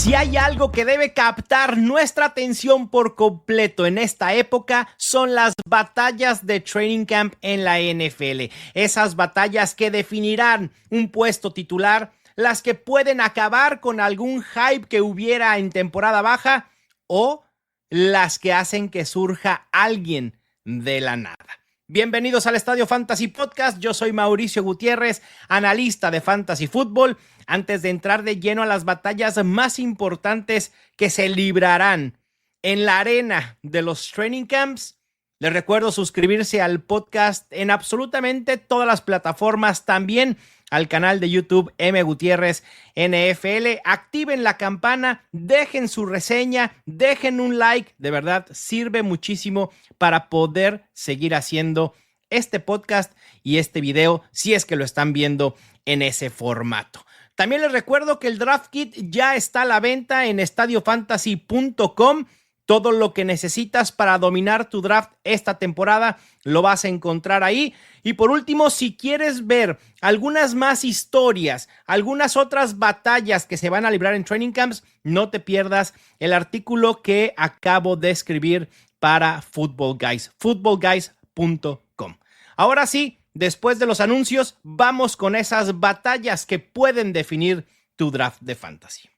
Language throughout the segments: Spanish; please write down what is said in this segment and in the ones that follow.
Si hay algo que debe captar nuestra atención por completo en esta época, son las batallas de training camp en la NFL. Esas batallas que definirán un puesto titular, las que pueden acabar con algún hype que hubiera en temporada baja o las que hacen que surja alguien de la nada. Bienvenidos al Estadio Fantasy Podcast. Yo soy Mauricio Gutiérrez, analista de Fantasy Football. Antes de entrar de lleno a las batallas más importantes que se librarán en la arena de los training camps, les recuerdo suscribirse al podcast en absolutamente todas las plataformas, también al canal de YouTube M. Gutiérrez NFL. Activen la campana, dejen su reseña, dejen un like. De verdad, sirve muchísimo para poder seguir haciendo este podcast y este video si es que lo están viendo en ese formato. También les recuerdo que el Draft Kit ya está a la venta en estadiofantasy.com. Todo lo que necesitas para dominar tu draft esta temporada lo vas a encontrar ahí. Y por último, si quieres ver algunas más historias, algunas otras batallas que se van a librar en training camps, no te pierdas el artículo que acabo de escribir para Football Guys, footballguys.com. Ahora sí, después de los anuncios, vamos con esas batallas que pueden definir tu draft de fantasy.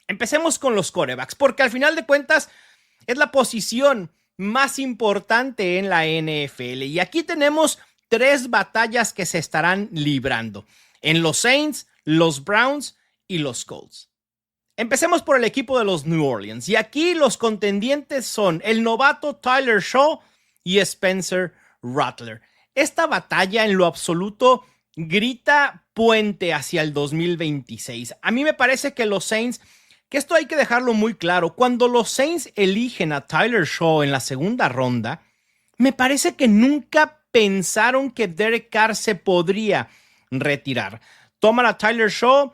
Empecemos con los quarterbacks, porque al final de cuentas es la posición más importante en la NFL. Y aquí tenemos tres batallas que se estarán librando en los Saints, los Browns y los Colts. Empecemos por el equipo de los New Orleans. Y aquí los contendientes son el novato Tyler Shaw y Spencer Rattler. Esta batalla en lo absoluto grita puente hacia el 2026. A mí me parece que los Saints, que esto hay que dejarlo muy claro, cuando los Saints eligen a Tyler Shaw en la segunda ronda, me parece que nunca pensaron que Derek Carr se podría retirar. Toman a Tyler Shaw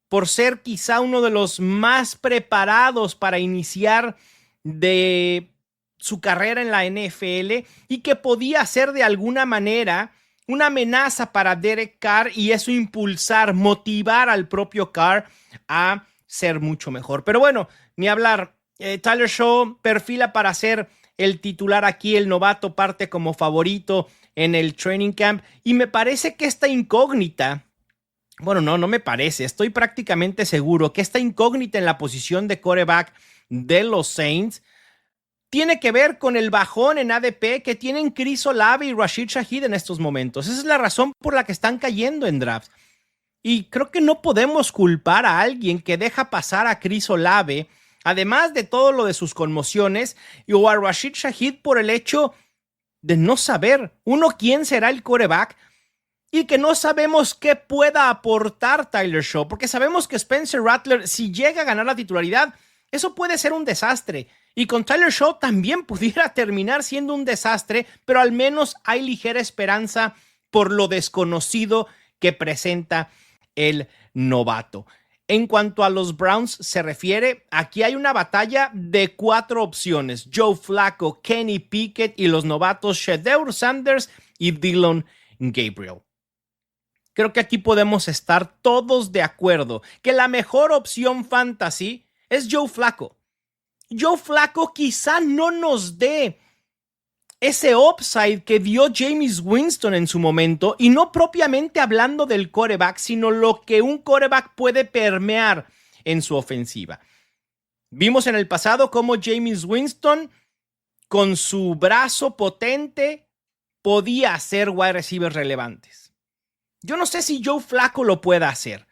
por ser quizá uno de los más preparados para iniciar de su carrera en la NFL y que podía ser de alguna manera una amenaza para Derek Carr y eso impulsar, motivar al propio Carr a ser mucho mejor. Pero bueno, ni hablar. Tyler Shaw perfila para ser el titular aquí, el novato parte como favorito en el training camp y me parece que esta incógnita, bueno, no me parece, estoy prácticamente seguro que esta incógnita en la posición de quarterback de los Saints tiene que ver con el bajón en ADP que tienen Chris Olave y Rashid Shaheed en estos momentos. Esa es la razón por la que están cayendo en drafts. Y creo que no podemos culpar a alguien que deja pasar a Chris Olave, además de todo lo de sus conmociones, o a Rashid Shaheed por el hecho de no saber, uno, quién será el quarterback y que no sabemos qué pueda aportar Tyler Shaw, porque sabemos que Spencer Rattler, si llega a ganar la titularidad, eso puede ser un desastre. Y con Tyler Shaw también pudiera terminar siendo un desastre, pero al menos hay ligera esperanza por lo desconocido que presenta el novato. En cuanto a los Browns se refiere, aquí hay una batalla de 4 opciones: Joe Flacco, Kenny Pickett y los novatos Shedeur Sanders y Dillon Gabriel. Creo que aquí podemos estar todos de acuerdo que la mejor opción fantasy es Joe Flacco. Joe Flacco quizá no nos dé ese upside que dio Jameis Winston en su momento, y no propiamente hablando del quarterback, sino lo que un quarterback puede permear en su ofensiva. Vimos en el pasado cómo Jameis Winston, con su brazo potente, podía hacer wide receivers relevantes. Yo no sé si Joe Flacco lo pueda hacer.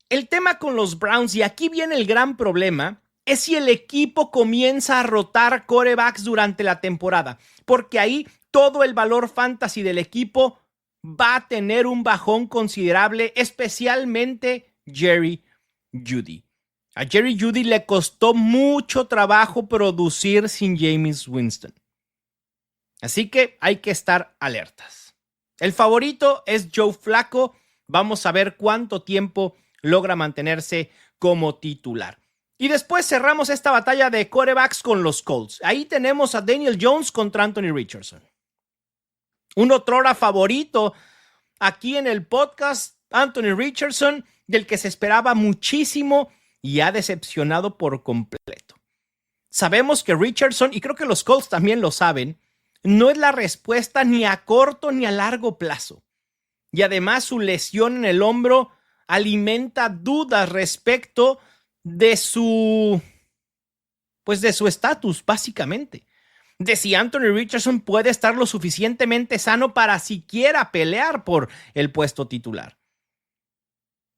El tema con los Browns, y aquí viene el gran problema, es si el equipo comienza a rotar quarterbacks durante la temporada, porque ahí todo el valor fantasy del equipo va a tener un bajón considerable, especialmente Jerry Jeudy. A Jerry Jeudy le costó mucho trabajo producir sin Jameis Winston. Así que hay que estar alertas. El favorito es Joe Flacco. Vamos a ver cuánto tiempo logra mantenerse como titular. Y después cerramos esta batalla de quarterbacks con los Colts. Ahí tenemos a Daniel Jones contra Anthony Richardson. Un otrora favorito aquí en el podcast, Anthony Richardson, del que se esperaba muchísimo y ha decepcionado por completo. Sabemos que Richardson, y creo que los Colts también lo saben, no es la respuesta ni a corto ni a largo plazo. Y además su lesión en el hombro alimenta dudas respecto de su estatus, básicamente. De si Anthony Richardson puede estar lo suficientemente sano para siquiera pelear por el puesto titular.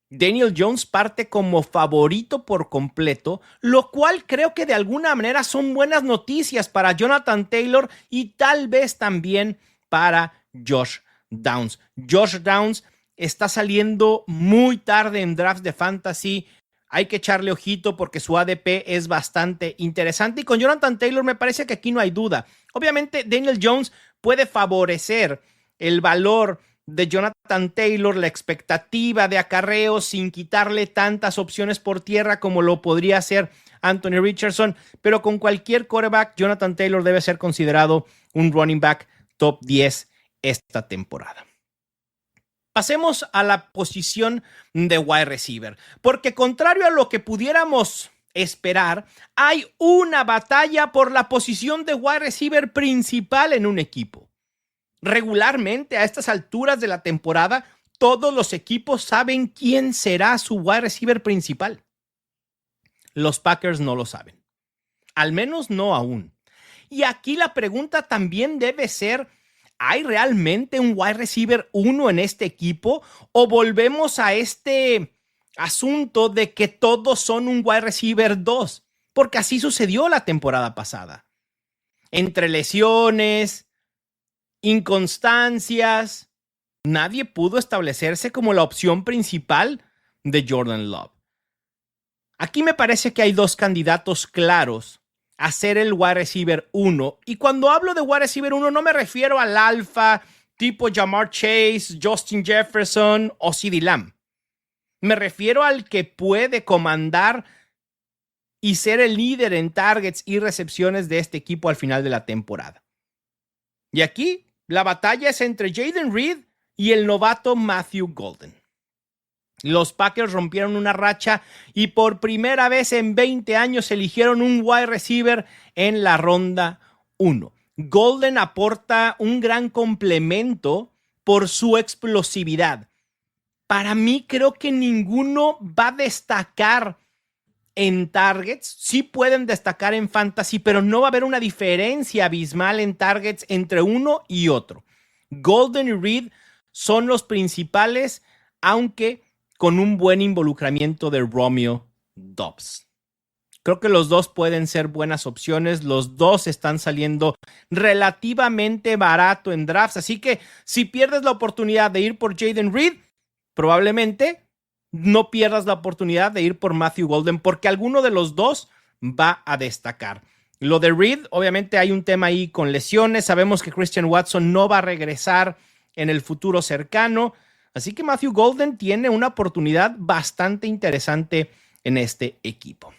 Daniel Jones parte como favorito por completo, lo cual creo que de alguna manera son buenas noticias para Jonathan Taylor y tal vez también para Josh Downs. Josh Downs está saliendo muy tarde en drafts de fantasy. Hay que echarle ojito porque su ADP es bastante interesante. Y con Jonathan Taylor me parece que aquí no hay duda. Obviamente Daniel Jones puede favorecer el valor de Jonathan Taylor, la expectativa de acarreo sin quitarle tantas opciones por tierra como lo podría hacer Anthony Richardson. Pero con cualquier quarterback, Jonathan Taylor debe ser considerado un running back top 10 esta temporada. Pasemos a la posición de wide receiver, porque contrario a lo que pudiéramos esperar, hay una batalla por la posición de wide receiver principal en un equipo. Regularmente a estas alturas de la temporada, todos los equipos saben quién será su wide receiver principal. Los Packers no lo saben, al menos no aún. Y aquí la pregunta también debe ser: ¿hay realmente un wide receiver 1 en este equipo? ¿O volvemos a este asunto de que todos son un wide receiver 2? Porque así sucedió la temporada pasada. Entre lesiones, inconstancias, nadie pudo establecerse como la opción principal de Jordan Love. Aquí me parece que hay dos candidatos claros a ser el wide receiver 1. Y cuando hablo de wide receiver 1 no me refiero al alfa tipo Ja'Marr Chase, Justin Jefferson o CeeDee Lamb. Me refiero al que puede comandar y ser el líder en targets y recepciones de este equipo al final de la temporada. Y aquí la batalla es entre Jayden Reed y el novato Matthew Golden. Los Packers rompieron una racha y por primera vez en 20 años eligieron un wide receiver en la ronda 1. Golden aporta un gran complemento por su explosividad. Para mí creo que ninguno va a destacar en targets. Sí pueden destacar en fantasy, pero no va a haber una diferencia abismal en targets entre uno y otro. Golden y Reed son los principales, aunque con un buen involucramiento de Romeo Doubs. Creo que los dos pueden ser buenas opciones. Los dos están saliendo relativamente barato en drafts. Así que si pierdes la oportunidad de ir por Jayden Reed, probablemente no pierdas la oportunidad de ir por Matthew Golden, porque alguno de los dos va a destacar. Lo de Reed, obviamente hay un tema ahí con lesiones. Sabemos que Christian Watson no va a regresar en el futuro cercano. Así que Matthew Golden tiene una oportunidad bastante interesante en este equipo.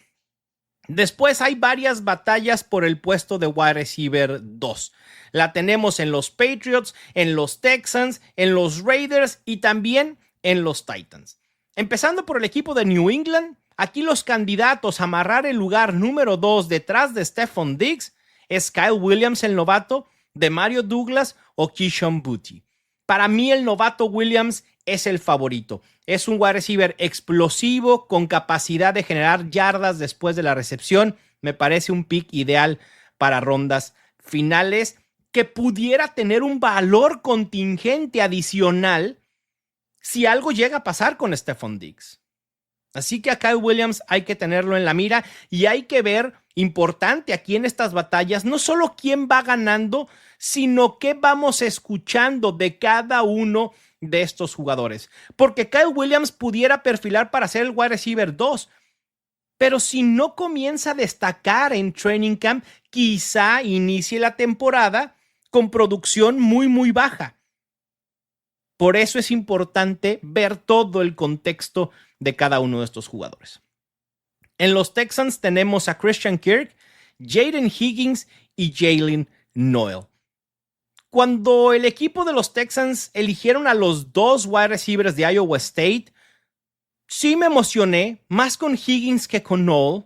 Después hay varias batallas por el puesto de wide receiver 2. La tenemos en los Patriots, en los Texans, en los Raiders y también en los Titans. Empezando por el equipo de New England, aquí los candidatos a amarrar el lugar número 2 detrás de Stephon Diggs es Kyle Williams, el novato, Demario Douglas o Keyshawn Boutte. Para mí el novato Williams es el favorito. Es un wide receiver explosivo con capacidad de generar yardas después de la recepción. Me parece un pick ideal para rondas finales que pudiera tener un valor contingente adicional si algo llega a pasar con Stephon Diggs. Así que a Kyle Williams hay que tenerlo en la mira y hay que ver, importante aquí en estas batallas, no solo quién va ganando, sino qué vamos escuchando de cada uno de estos jugadores. Porque Kyle Williams pudiera perfilar para ser el wide receiver 2, pero si no comienza a destacar en training camp, quizá inicie la temporada con producción muy baja. Por eso es importante ver todo el contexto de cada uno de estos jugadores. En los Texans tenemos a Christian Kirk, Jaden Higgins y Jalen Noel. Cuando el equipo de los Texans eligieron a los dos wide receivers de Iowa State, sí me emocioné, más con Higgins que con Noel.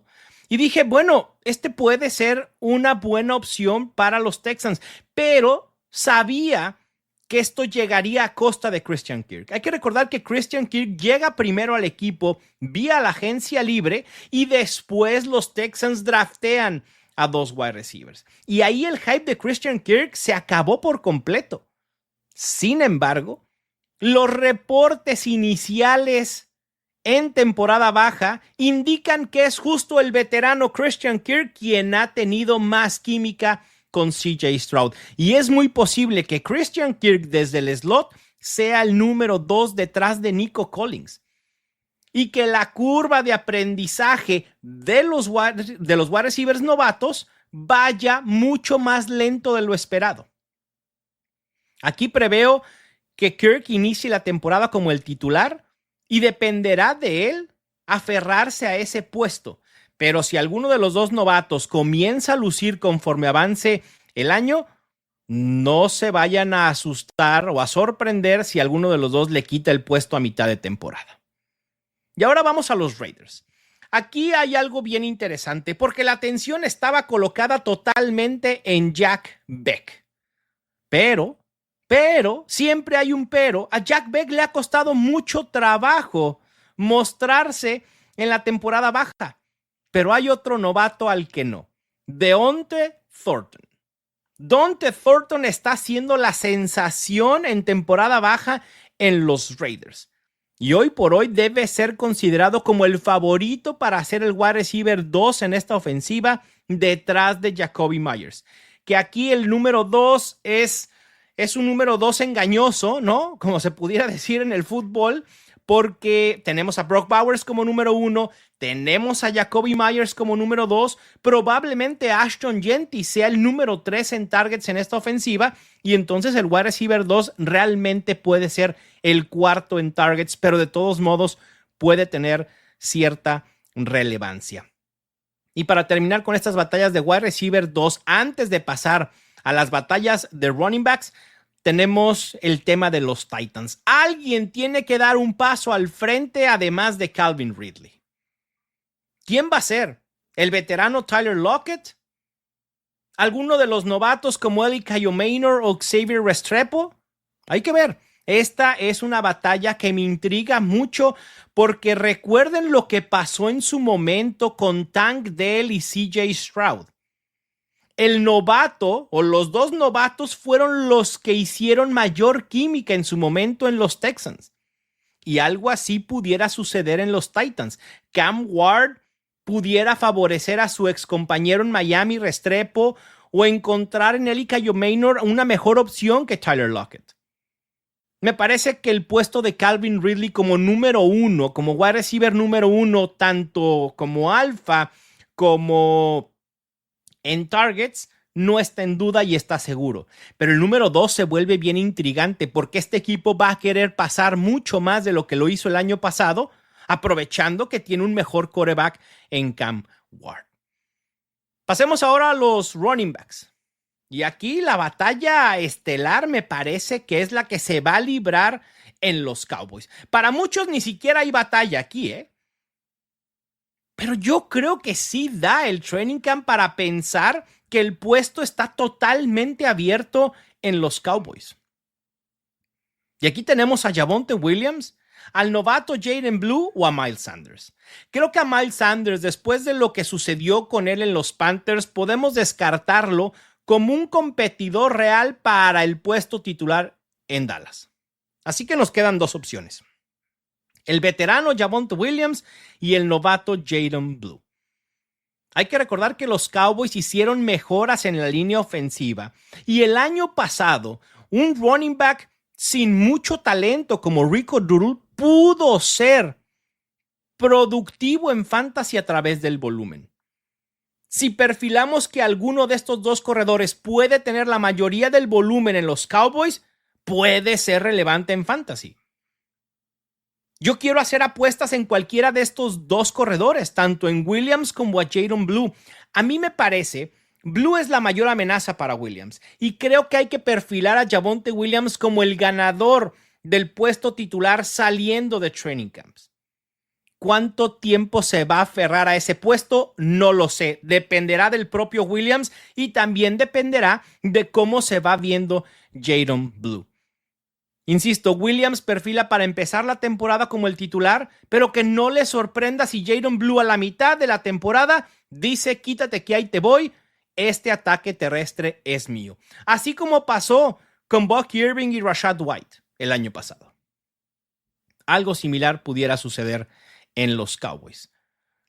Y dije, bueno, este puede ser una buena opción para los Texans, pero sabía que esto llegaría a costa de Christian Kirk. Hay que recordar que Christian Kirk llega primero al equipo vía la agencia libre y después los Texans draftean a 2 wide receivers. Y ahí el hype de Christian Kirk se acabó por completo. Sin embargo, los reportes iniciales en temporada baja indican que es justo el veterano Christian Kirk quien ha tenido más química con CJ Stroud. Y es muy posible que Christian Kirk desde el slot sea el número 2 detrás de Nico Collins. Y que la curva de aprendizaje de los wide receivers novatos vaya mucho más lento de lo esperado. Aquí preveo que Kirk inicie la temporada como el titular y dependerá de él aferrarse a ese puesto. Pero si alguno de los dos novatos comienza a lucir conforme avance el año, no se vayan a asustar o a sorprender si alguno de los dos le quita el puesto a mitad de temporada. Y ahora vamos a los Raiders. Aquí hay algo bien interesante porque la atención estaba colocada totalmente en Jack Beck. Pero, siempre hay un pero. A Jack Beck le ha costado mucho trabajo mostrarse en la temporada baja. Pero hay otro novato al que no. Deonte Thornton. Deonte Thornton está siendo la sensación en temporada baja en los Raiders. Y hoy por hoy debe ser considerado como el favorito para ser el wide receiver 2 en esta ofensiva detrás de Jakobi Meyers. Que aquí el número 2 es un número 2 engañoso, ¿no? Como se pudiera decir en el fútbol, porque tenemos a Brock Bowers como número 1, tenemos a Jakobi Meyers como número 2, probablemente Ashton Jeanty sea el número 3 en targets en esta ofensiva, y entonces el wide receiver 2 realmente puede ser el cuarto en targets, pero de todos modos puede tener cierta relevancia. Y para terminar con estas batallas de wide receiver 2, antes de pasar a las batallas de running backs, tenemos el tema de los Titans. Alguien tiene que dar un paso al frente además de Calvin Ridley. ¿Quién va a ser? ¿El veterano Tyler Lockett? ¿Alguno de los novatos como Eli Kayomaynor o Xavier Restrepo? Hay que ver. Esta es una batalla que me intriga mucho porque recuerden lo que pasó en su momento con Tank Dell y CJ Stroud. El novato o los dos novatos fueron los que hicieron mayor química en su momento en los Texans. Y algo así pudiera suceder en los Titans. Cam Ward pudiera favorecer a su excompañero en Miami, Restrepo, o encontrar en Eli Kayomaynor una mejor opción que Tyler Lockett. Me parece que el puesto de Calvin Ridley como número 1, como wide receiver número 1, tanto como alfa como en targets, no está en duda y está seguro. Pero el número 2 se vuelve bien intrigante porque este equipo va a querer pasar mucho más de lo que lo hizo el año pasado, aprovechando que tiene un mejor quarterback en Cam Ward. Pasemos ahora a los running backs. Y aquí la batalla estelar me parece que es la que se va a librar en los Cowboys. Para muchos ni siquiera hay batalla aquí, ¿eh? Pero yo creo que sí da el training camp para pensar que el puesto está totalmente abierto en los Cowboys. Y aquí tenemos a Javonte Williams, al novato Jaden Blue o a Miles Sanders. Creo que a Miles Sanders, después de lo que sucedió con él en los Panthers, podemos descartarlo como un competidor real para el puesto titular en Dallas. Así que nos quedan dos opciones. El veterano Javonte Williams y el novato Jaden Blue. Hay que recordar que los Cowboys hicieron mejoras en la línea ofensiva y el año pasado un running back sin mucho talento como Rico Dowdle pudo ser productivo en fantasy a través del volumen. Si perfilamos que alguno de estos dos corredores puede tener la mayoría del volumen en los Cowboys, puede ser relevante en fantasy. Yo quiero hacer apuestas en cualquiera de estos dos corredores, tanto en Williams como a Jaden Blue. A mí me parece, Blue es la mayor amenaza para Williams y creo que hay que perfilar a Javonte Williams como el ganador del puesto titular saliendo de training camps. ¿Cuánto tiempo se va a aferrar a ese puesto? No lo sé. Dependerá del propio Williams y también dependerá de cómo se va viendo Jaydon Blue. Insisto, Williams perfila para empezar la temporada como el titular, pero que no le sorprenda si Jaydon Blue a la mitad de la temporada dice: quítate que ahí te voy, este ataque terrestre es mío. Así como pasó con Buck Irving y Rachaad White el año pasado. Algo similar pudiera suceder en los Cowboys.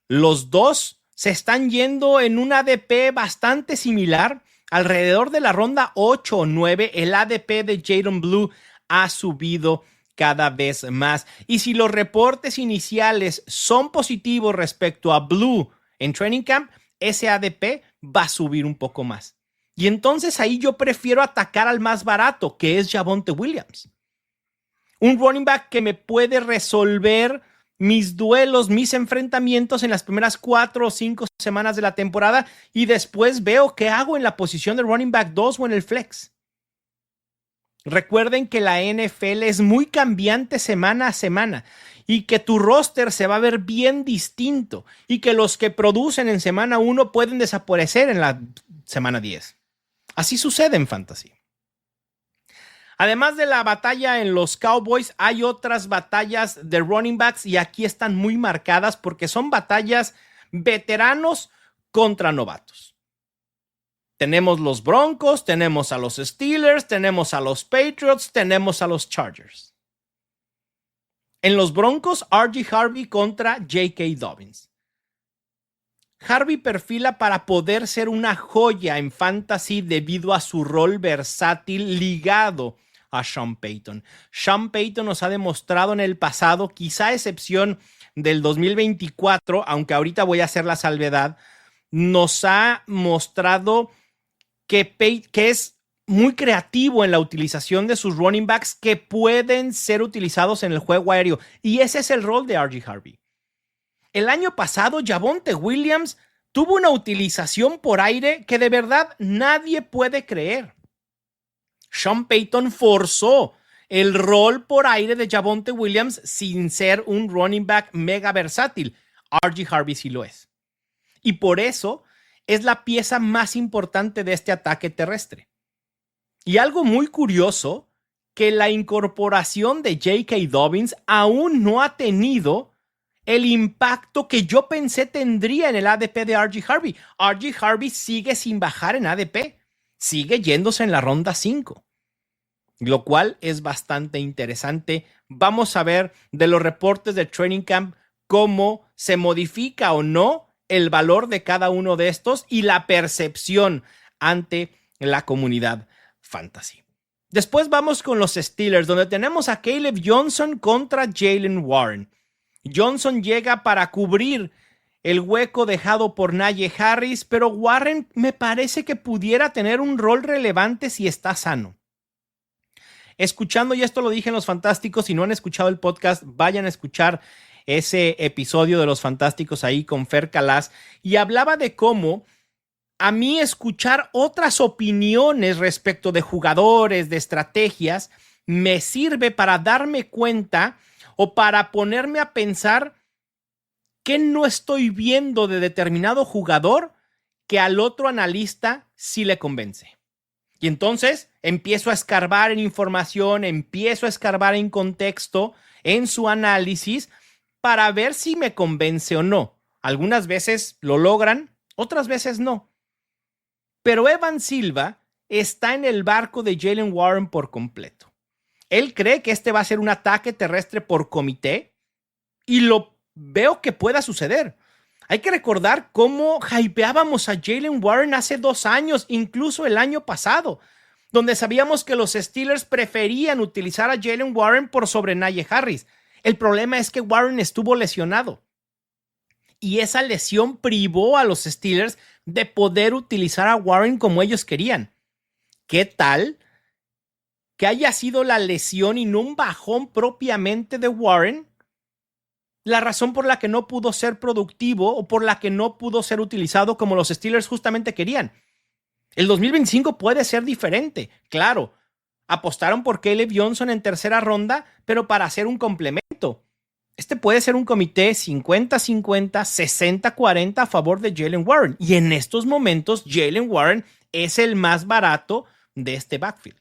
Los dos se están yendo en un ADP bastante similar. Alrededor de la ronda 8 o 9, el ADP de Jaydon Blue ha subido cada vez más. Y si los reportes iniciales son positivos respecto a Blue en Training Camp, ese ADP va a subir un poco más. Y entonces ahí yo prefiero atacar al más barato, que es Javonte Williams. Un running back que me puede resolver mis duelos, mis enfrentamientos en las primeras 4 o 5 semanas de la temporada y después veo qué hago en la posición de running back 2 o en el flex. Recuerden que la NFL es muy cambiante semana a semana y que tu roster se va a ver bien distinto y que los que producen en semana 1 pueden desaparecer en la semana 10. Así sucede en fantasy. Además de la batalla en los Cowboys, hay otras batallas de running backs y aquí están muy marcadas porque son batallas veteranos contra novatos. Tenemos los Broncos, tenemos a los Steelers, tenemos a los Patriots, tenemos a los Chargers. En los Broncos, R.J. Harvey contra J.K. Dobbins. Harvey perfila para poder ser una joya en fantasy debido a su rol versátil ligado a Sean Payton. Sean Payton nos ha demostrado en el pasado, quizá a excepción del 2024, aunque ahorita voy a hacer la salvedad, nos ha mostrado que es muy creativo en la utilización de sus running backs que pueden ser utilizados en el juego aéreo. Y ese es el rol de R.J. Harvey. El año pasado, Javonte Williams tuvo una utilización por aire que de verdad nadie puede creer. Sean Payton forzó el rol por aire de Javonte Williams sin ser un running back mega versátil. R.J. Harvey sí lo es. Y por eso es la pieza más importante de este ataque terrestre. Y algo muy curioso, que la incorporación de J.K. Dobbins aún no ha tenido el impacto que yo pensé tendría en el ADP de R.J. Harvey. R.J. Harvey sigue sin bajar en ADP, sigue yéndose en la ronda 5, lo cual es bastante interesante. Vamos a ver de los reportes de Training Camp cómo se modifica o no el valor de cada uno de estos y la percepción ante la comunidad fantasy. Después vamos con los Steelers, donde tenemos a Caleb Johnson contra Jaylen Warren. Johnson llega para cubrir el hueco dejado por Najee Harris, pero Warren me parece que pudiera tener un rol relevante si está sano. Escuchando, y esto lo dije en Los Fantásticos, si no han escuchado el podcast, vayan a escuchar ese episodio de Los Fantásticos ahí con Fer Calas, y hablaba de cómo a mí escuchar otras opiniones respecto de jugadores, de estrategias, me sirve para darme cuenta o para ponerme a pensar qué no estoy viendo de determinado jugador que al otro analista sí le convence. Y entonces empiezo a escarbar en información, empiezo a escarbar en contexto, en su análisis, para ver si me convence o no. Algunas veces lo logran, otras veces no. Pero Evan Silva está en el barco de Jaylen Warren por completo. Él cree que este va a ser un ataque terrestre por comité y lo veo que pueda suceder. Hay que recordar cómo hypeábamos a Jaylen Warren hace 2 años, incluso el año pasado, donde sabíamos que los Steelers preferían utilizar a Jaylen Warren por sobre Najee Harris. El problema es que Warren estuvo lesionado y esa lesión privó a los Steelers de poder utilizar a Warren como ellos querían. ¿Qué tal que haya sido la lesión y no un bajón propiamente de Warren la razón por la que no pudo ser productivo o por la que no pudo ser utilizado como los Steelers justamente querían? El 2025 puede ser diferente, claro. Apostaron por Caleb Johnson en tercera ronda, pero para hacer un complemento. Este puede ser un comité 50-50, 60-40 a favor de Jaylen Warren. Y en estos momentos, Jaylen Warren es el más barato de este backfield.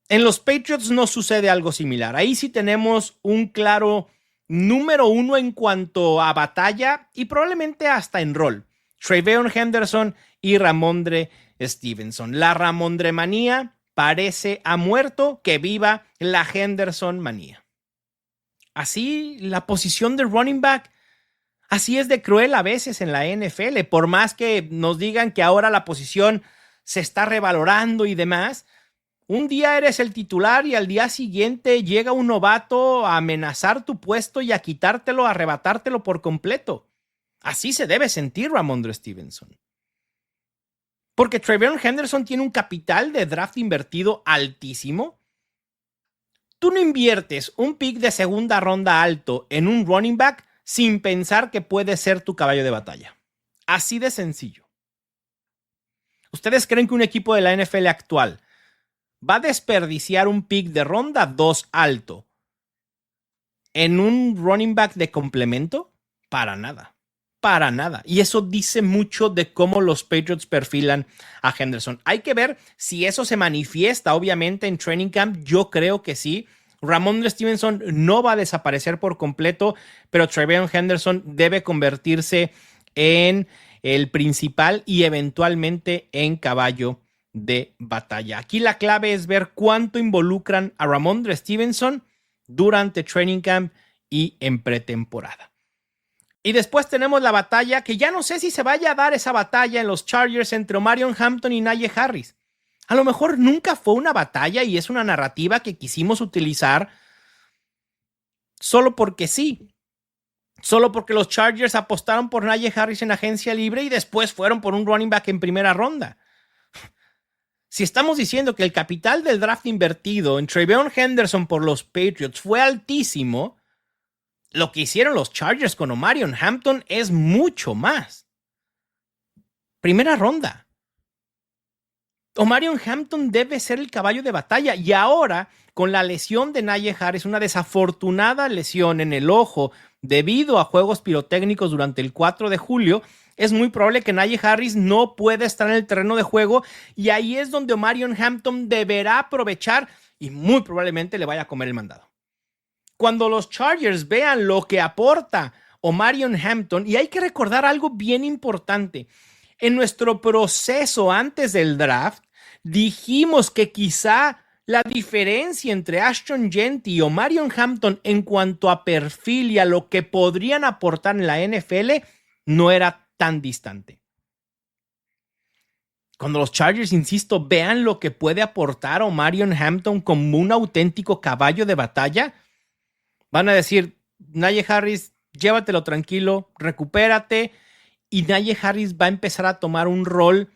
En los Patriots no sucede algo similar. Ahí sí tenemos un claro número uno en cuanto a batalla y probablemente hasta en rol. TreVeyon Henderson y Rhamondre Stevenson. La Rhamondre manía parece ha muerto, que viva la Henderson manía. Así la posición de running back, así es de cruel a veces en la NFL. Por más que nos digan que ahora la posición se está revalorando y demás, un día eres el titular y al día siguiente llega un novato a amenazar tu puesto y a quitártelo, a arrebatártelo por completo. Así se debe sentir Rhamondre Stevenson. Porque TreVeyon Henderson tiene un capital de draft invertido altísimo. Tú no inviertes un pick de segunda ronda alto en un running back sin pensar que puede ser tu caballo de batalla. Así de sencillo. ¿Ustedes creen que un equipo de la NFL actual va a desperdiciar un pick de ronda 2 alto en un running back de complemento? Para nada. Para nada. Y eso dice mucho de cómo los Patriots perfilan a Henderson. Hay que ver si eso se manifiesta, obviamente, en training camp. Yo creo que sí. Rhamondre Stevenson no va a desaparecer por completo, pero TreVeyon Henderson debe convertirse en el principal y eventualmente en caballo de batalla. Aquí la clave es ver cuánto involucran a Rhamondre Stevenson durante training camp y en pretemporada. Y después tenemos la batalla, que ya no sé si se vaya a dar esa batalla en los Chargers entre Omarion Hampton y Najee Harris. A lo mejor nunca fue una batalla y es una narrativa que quisimos utilizar solo porque sí. Solo porque los Chargers apostaron por Najee Harris en agencia libre y después fueron por un running back en primera ronda. Si estamos diciendo que el capital del draft invertido en TreVeyon Henderson por los Patriots fue altísimo, lo que hicieron los Chargers con Omarion Hampton es mucho más. Primera ronda. Omarion Hampton debe ser el caballo de batalla. Y ahora, con la lesión de Najee Harris, una desafortunada lesión en el ojo debido a juegos pirotécnicos durante el 4 de julio, es muy probable que Najee Harris no pueda estar en el terreno de juego. Y ahí es donde Omarion Hampton deberá aprovechar y muy probablemente le vaya a comer el mandado. Cuando los Chargers vean lo que aporta Omarion Hampton, y hay que recordar algo bien importante, en nuestro proceso antes del draft, dijimos que quizá la diferencia entre Ashton Jeanty y Omarion Hampton en cuanto a perfil y a lo que podrían aportar en la NFL no era tan distante. Cuando los Chargers, insisto, vean lo que puede aportar Omarion Hampton como un auténtico caballo de batalla, van a decir, Najee Harris, llévatelo tranquilo, recupérate, y Najee Harris va a empezar a tomar un rol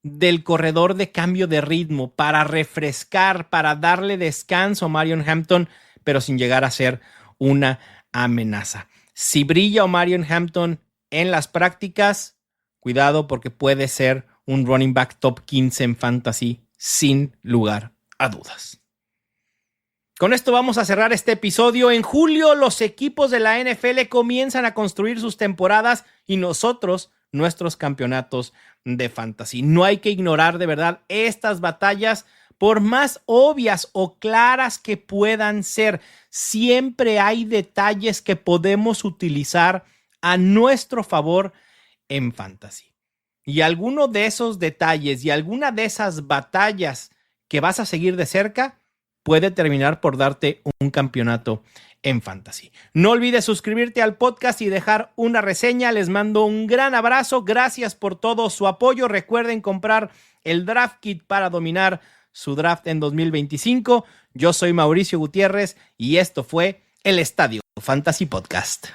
del corredor de cambio de ritmo para refrescar, para darle descanso a Omarion Hampton, pero sin llegar a ser una amenaza. Si brilla Omarion Hampton en las prácticas, cuidado porque puede ser un running back top 15 en fantasy sin lugar a dudas. Con esto vamos a cerrar este episodio. En julio los equipos de la NFL comienzan a construir sus temporadas y nosotros nuestros campeonatos de fantasy. No hay que ignorar de verdad estas batallas, por más obvias o claras que puedan ser. Siempre hay detalles que podemos utilizar a nuestro favor en fantasy. Y alguno de esos detalles y alguna de esas batallas que vas a seguir de cerca puede terminar por darte un campeonato en fantasy. No olvides suscribirte al podcast y dejar una reseña. Les mando un gran abrazo. Gracias por todo su apoyo. Recuerden comprar el Draft Kit para dominar su draft en 2025. Yo soy Mauricio Gutiérrez y esto fue el Estadio Fantasy Podcast.